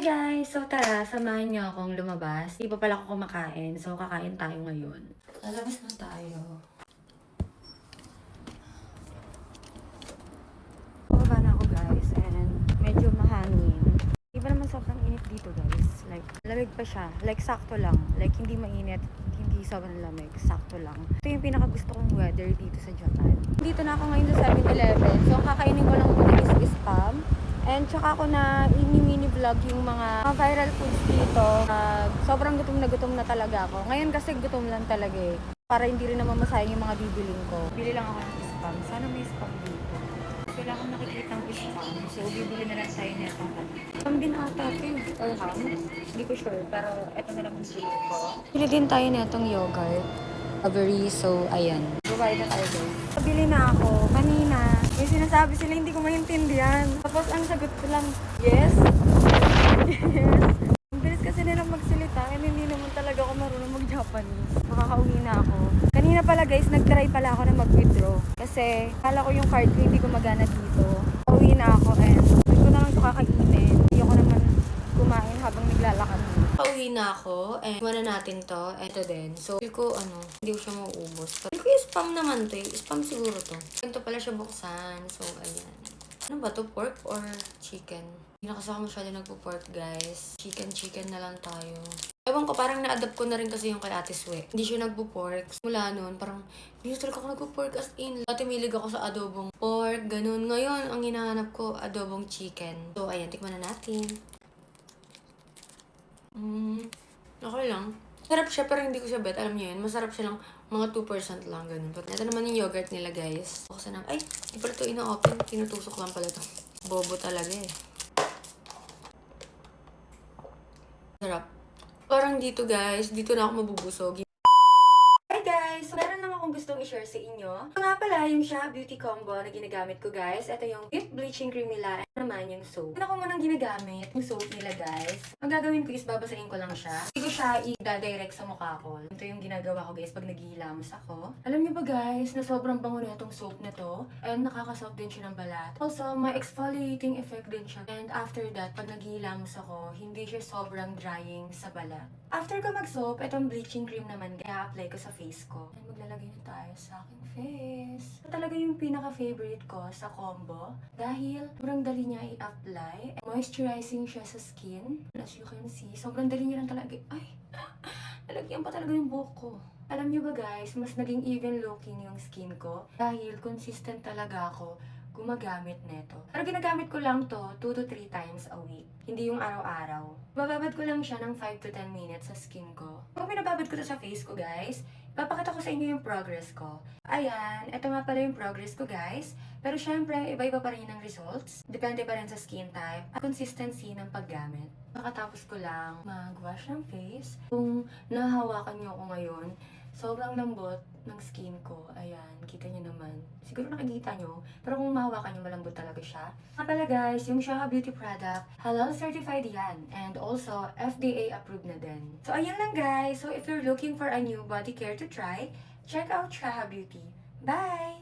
Guys! So tara, samahan niyo akong lumabas. Di pa pala ako kumakain, so kakain tayo ngayon. Lalabas na tayo. Bumaba na ako guys, and medyo mahangin. Di ba naman sobrang init dito guys? Like, lamig pa siya. Like, sakto lang. Like, hindi mainit, hindi sobrang lamig. Sakto lang. Ito yung pinakagusto kong weather dito sa Japan. Dito na ako ngayon sa 7-Eleven. So, kakainin ko lang muna is spam. And tsaka ako na mini vlog yung mga viral foods dito. Sobrang gutom na talaga ako. Ngayon kasi gutom lang talaga eh. Para hindi rin naman masayang yung mga bibiling ko. Bili lang ako ng spam. Sana may spam dito. Wala akong nakikita ng spam. So, bibili na lang tayo nito. Spam din ata ito or ham. Hindi ko sure. Pero ito na lang ang bili ko. Bili din tayo netong yogurt. Strawberry. So, ayan. Babayad na tayo guys. Pabili na ako. Kanina. May sinasabi sila, hindi ko maintindihan. Tapos ang sagot ko lang, yes. Yes. Ang bilis kasi nilang magsalita and hindi naman talaga ako marunong mag-Japanese. Makakauwi na ako. Kanina pala guys, nag-try pala ako na mag-withdraw. Kasi kala ko yung card ko hindi gumagana dito. Pauwi na ako and hindi ko na lang ito kakainin. Hindi ako naman kumain habang naglalakad. Pauwi na ako and iwanan natin to. Ito din. So, feel ko hindi ko siya mauubos. Feel ko yung spam naman to eh. Spam siguro to. Ito pala siya buksan. So, ayan. Ano ba to? Pork or chicken? Hindi na kasi ako masyado nagpo-pork guys. Chicken na lang tayo. Ewan ko, parang na-adapt ko na rin kasi yung kay Ate Swe. Hindi siya nagpo-pork. Mula noon, parang hindi talaga ako nagpo-pork as in. Dati milig ako sa adobong pork, ganun. Ngayon, ang hinahanap ko, adobong chicken. So, ayan, tikman na natin. Okay lang. Sarap siya, pero hindi ko siya bet. Alam niyo yun, masarap siya lang mga 2% lang, ganun. But ito naman yung yogurt nila, guys. Buksan na. Ay, hindi pala ito ina-open. Tinutusok lang pala ito. Bobo talaga eh. Sarap. Parang dito, guys. Dito na ako mabubusog. Hi guys! So, meron lang akong gustong i-share sa inyo. Ito nga pala yung Shea Beauty Combo na ginagamit ko guys. Ito yung deep bleaching cream nila. Ito naman yung soap. Ito ko munang ginagamit yung soap nila guys. Ang gagawin ko is babasahin ko lang siya. Hindi ko siya i-direct sa mukha ko. Ito yung ginagawa ko guys pag naghihilamos ako. Alam niyo ba guys na sobrang bango na itong soap na to. And nakakasoft din siya ng balat. Also, may exfoliating effect din siya. And after that, pag naghihilamos ako, hindi siya sobrang drying sa balat. After ko mag-soap, itong bleaching cream naman, i-apply ko sa face ko. And maglalagay na tayo sa aking face. Ito talaga yung pinaka-favorite ko sa combo. Dahil sobrang dali niya i-apply. Moisturizing siya sa skin. As you can see, sobrang dali niya lang talaga. Ay! Nalagyan pa talaga yung buhok ko. Alam niyo ba guys, mas naging even looking yung skin ko. Dahil consistent talaga ako gumagamit neto. Pero ginagamit ko lang to 2 to 3 times a week. Hindi yung araw-araw. Bababad ko lang siya ng 5 to 10 minutes sa skin ko. Kung pinababad ko to sa face ko guys, ipapakita ko sa inyo yung progress ko. Ayan, eto nga pala yung progress ko guys. Pero syempre, iba-iba pa rin ang results. Depende pa rin sa skin type at consistency ng paggamit. Makatapos ko lang mag-wash ng face. Kung nahahawakan niyo ako ngayon, sobrang lambot ng skin ko. Ayan, kita niyo naman. Siguro nakikita niyo. Pero kung mahawakan niyo, malambot talaga siya. Nga pala guys, yung Shea Beauty product, halal certified yan. And also, FDA approved na din. So, ayan lang guys. So, if you're looking for a new body care to try, check out Shea Beauty. Bye!